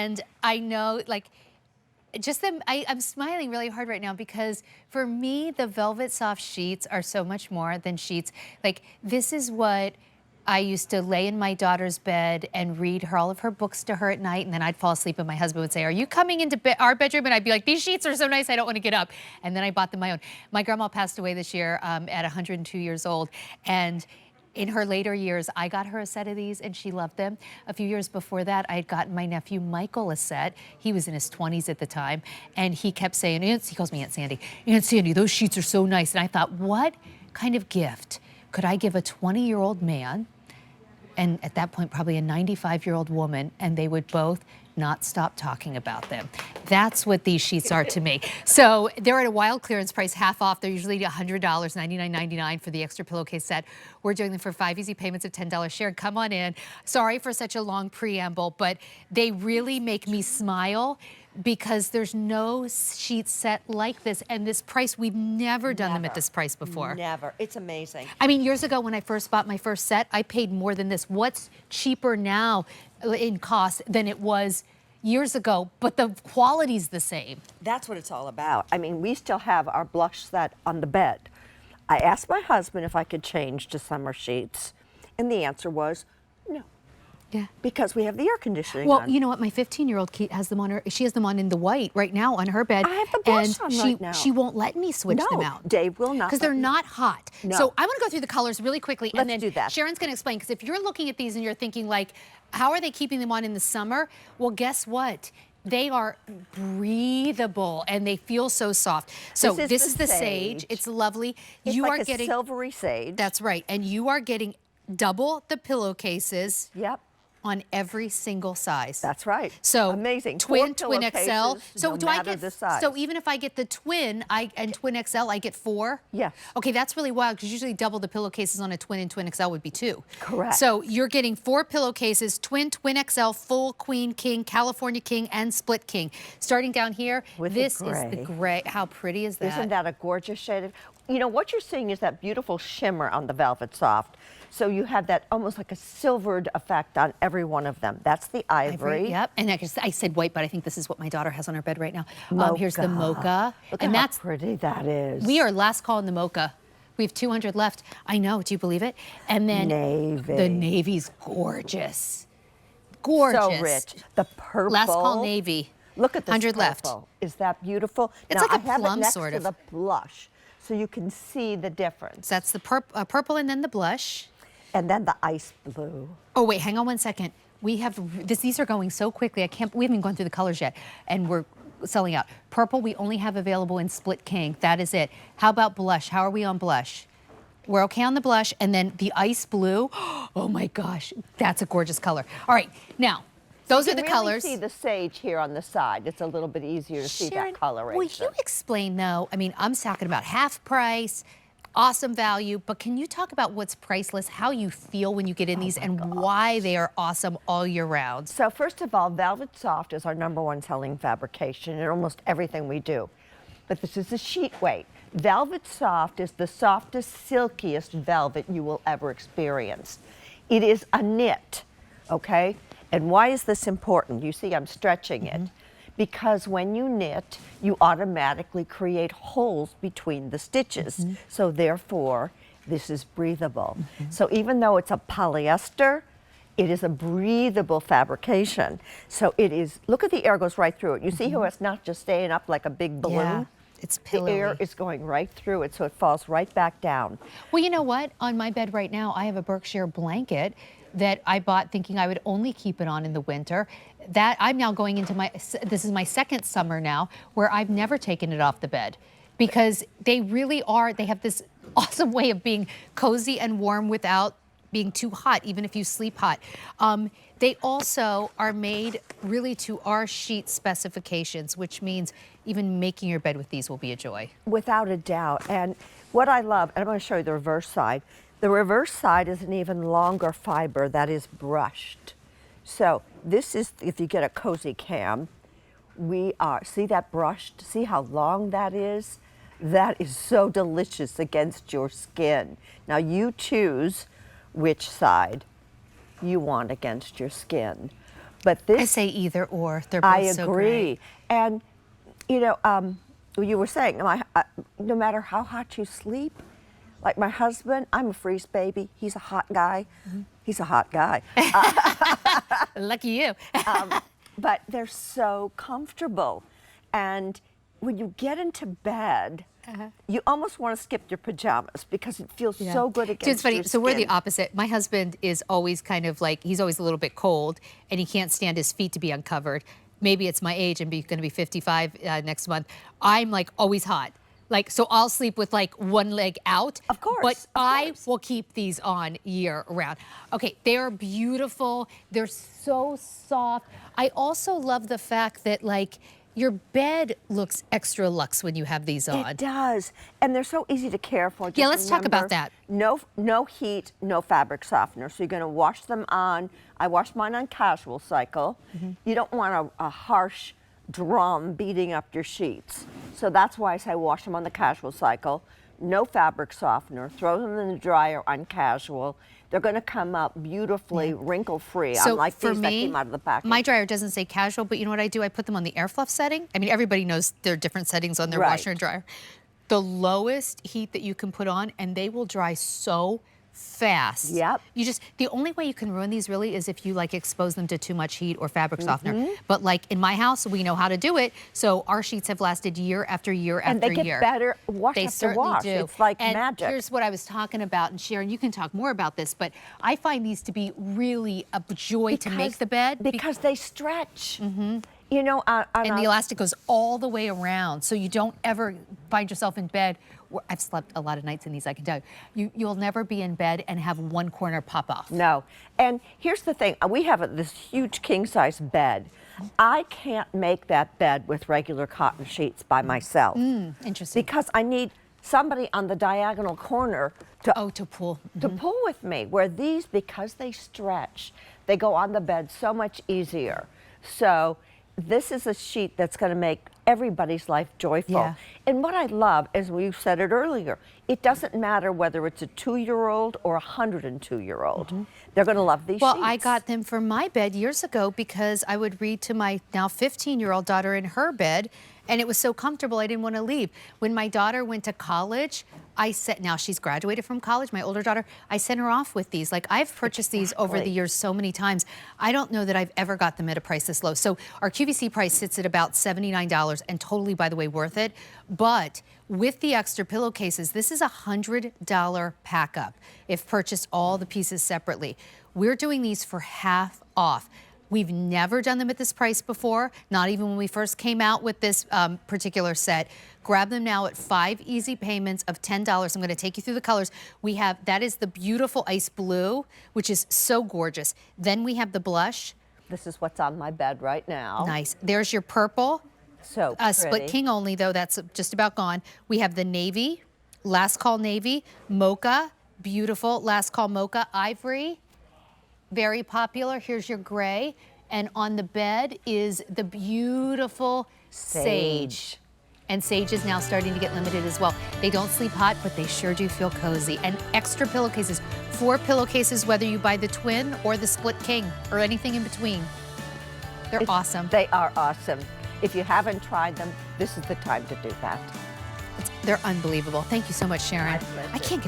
And I know, like, I'm smiling really hard right now because for me, the Velvetsoft sheets are so much more than sheets. Like, this is what I used to lay in my daughter's bed and read her all of her books to her at night, and then I'd fall asleep and my husband would say, "Are you coming into our bedroom?" And I'd be like, "These sheets are so nice, I don't want to get up." And then I bought them my own. My grandma passed away this year at 102 years old, and in her later years, I got her a set of these and she loved them. A few years before that, I had gotten my nephew Michael a set. He was in his 20s at the time, and he kept saying, he calls me Aunt Sandy, "Aunt Sandy, those sheets are so nice." And I thought, what kind of gift could I give a 20-year-old man, and at that point probably a 95-year-old woman, and they would both not stop talking about them? That's what these sheets are to me. So they're at a wild clearance price, half off. They're usually $100, $99.99 for the extra pillowcase set. We're doing them for 5 easy payments of $10 shared. Come on in. Sorry for such a long preamble, but they really make me smile because there's no sheet set like this, and this price, we've never done them at this price before. Never. It's amazing. I mean, years ago when I first bought my first set, I paid more than this. What's cheaper now in cost than it was years ago, but the quality's the same? That's what it's all about. I mean, we still have our blush set on the bed. I asked my husband if I could change to summer sheets, and the answer was no. Yeah. Because we have the air conditioning Well, on. you know what? My 15-year-old has them on her. She has them on in the white right now on her bed. I have the blush on and right now. She won't let me switch them out. Dave will not. Because they're not hot. No. So I want to go through the colors really quickly. Let's and then do that. Sharon's going to explain. Because if you're looking at these and you're thinking, like, how are they keeping them on in the summer? Well, guess what? They are breathable and they feel so soft. So this is the sage. It's lovely. It's you like are a getting silvery sage. That's right. And you are getting double the pillowcases. Yep. On every single size. That's right. So amazing. Twin, twin XL. So no do I matter get the size. So even if I get the twin and twin XL, I get 4? Yes. Okay, that's really wild because usually double the pillowcases on a twin and twin XL would be 2. Correct. So you're getting 4 pillowcases, twin, twin XL, full queen, king, California king, and split king. Starting down here, with this the gray. is the gray. How pretty is that? Isn't that a gorgeous shade of, you know, what you're seeing is that beautiful shimmer on the Velvetsoft. So you have that almost like a silvered effect on every one of them. That's the ivory. Yep. And I said white, but I think this is what my daughter has on her bed right now. Mocha. Here's the mocha. Look and at that's how pretty that is. We are last call in the mocha. We have 200 left. I know. Do you believe it? And then navy. The navy's gorgeous. Gorgeous. So rich. The purple. Last call navy. Look at this 100 purple. left. Is that beautiful? It's now, like a I have plum it next sort to of. the blush, so you can see the difference. That's the purple and then the blush. And then the ice blue. Oh, wait, hang on one second. We have these are going so quickly. We haven't even gone through the colors yet, and we're selling out. Purple, we only have available in split king. That is it. How about blush? How are we on blush? We're okay on the blush, and then the ice blue. Oh my gosh, that's a gorgeous color. All right, now, those are the colors. You can really see the sage here on the side. It's a little bit easier to see that coloration. Will you explain, though? I mean, I'm talking about half price, awesome value, but can you talk about what's priceless, how you feel when you get in these, and why they are awesome all year round? So first of all, Velvetsoft is our #1 selling fabrication in almost everything we do. But this is the sheet weight. Velvetsoft is the softest, silkiest velvet you will ever experience. It is a knit, okay? And why is this important? You see I'm stretching it. Because when you knit, you automatically create holes between the stitches. So therefore, this is breathable. So even though it's a polyester, it is a breathable fabrication. So it is, look at the air goes right through it. You see how it's not just staying up like a big balloon? Yeah, it's pillowy. The air is going right through it, so it falls right back down. Well, you know what? On my bed right now, I have a Berkshire blanket that I bought thinking I would only keep it on in the winter. That I'm now going into this is my second summer now where I've never taken it off the bed because they really are, they have this awesome way of being cozy and warm without being too hot, even if you sleep hot. They also are made really to our sheet specifications, which means even making your bed with these will be a joy. Without a doubt. And what I love, and I'm going to show you the reverse side. The reverse side is an even longer fiber that is brushed. So this is, if you get a cozy cam, see that brushed? See how long that is? That is so delicious against your skin. Now you choose which side you want against your skin. But this, I say either or. They're both I so agree. great. And, you know, you were saying, no matter how hot you sleep, like my husband, I'm a freeze baby. He's a hot guy. He's a hot guy. Lucky you. But they're so comfortable. And when you get into bed, you almost want to skip your pajamas because it feels so good against It's funny. your So we're the skin. opposite. My husband is always kind of like, he's always a little bit cold and he can't stand his feet to be uncovered. Maybe it's my age and going to be 55 next month. I'm like always hot. Like, so I'll sleep with like one leg out. Of course, But of I course. will keep these on year round. Okay, they're beautiful. They're so soft. I also love the fact that like your bed looks extra luxe when you have these on. It does. And they're so easy to care for. Just Yeah, let's talk about remember, that. No heat, no fabric softener. So you're going to wash them on. I wash mine on casual cycle. You don't want a harsh drum beating up your sheets. So that's why I say wash them on the casual cycle. No fabric softener. Throw them in the dryer on casual. They're going to come out beautifully wrinkle-free. So unlike for these that me, came out of the package. my dryer doesn't say casual, but you know what I do? I put them on the air fluff setting. I mean, everybody knows there are different settings on their washer and dryer. The lowest heat that you can put on, and they will dry so fast. Yep. The only way you can ruin these really is if you like expose them to too much heat or fabric softener. But like in my house, we know how to do it. So our sheets have lasted year after year And after they get year. better wash They after certainly wash. do. It's like and magic. Here's what I was talking about, and Sharon, you can talk more about this, but I find these to be really a joy to make the bed. Because they stretch. You know, And the elastic goes all the way around, so you don't ever find yourself in bed. I've slept a lot of nights in these, I can tell you. You'll never be in bed and have one corner pop off. No. And here's the thing. We have this huge king-size bed. I can't make that bed with regular cotton sheets by myself. Interesting. Because I need somebody on the diagonal corner to To pull. to pull with me, where these, because they stretch, they go on the bed so much easier. So this is a sheet that's going to make everybody's life joyful. Yeah. And what I love, as we said it earlier, it doesn't matter whether it's a 2-year-old or a 102-year-old. They're going to love these Well, sheets. I got them for my bed years ago because I would read to my now 15-year-old daughter in her bed, and it was so comfortable I didn't want to leave. When my daughter went to college, now she's graduated from college, my older daughter, I sent her off with these. Like, I've purchased these over the years so many times. I don't know that I've ever got them at a price this low. So our QVC price sits at about $79 and totally, by the way, worth it. But with the extra pillowcases, this is a $100 pack up if purchased all the pieces separately. We're doing these for half off. We've never done them at this price before, not even when we first came out with this particular set. Grab them now at 5 easy payments of $10. I'm going to take you through the colors. That is the beautiful ice blue, which is so gorgeous. Then we have the blush. This is what's on my bed right now. Nice. There's your purple. So pretty. Split king only, though. That's just about gone. We have the navy, last call navy, mocha, beautiful, last call mocha, ivory. Very popular. Here's your gray. And on the bed is the beautiful sage. And sage is now starting to get limited as well. They don't sleep hot, but they sure do feel cozy. And extra pillowcases, 4 pillowcases, whether you buy the twin or the split king or anything in between. They're awesome. They are awesome. If you haven't tried them, this is the time to do that. They're unbelievable. Thank you so much, Sharon. My pleasure. I can't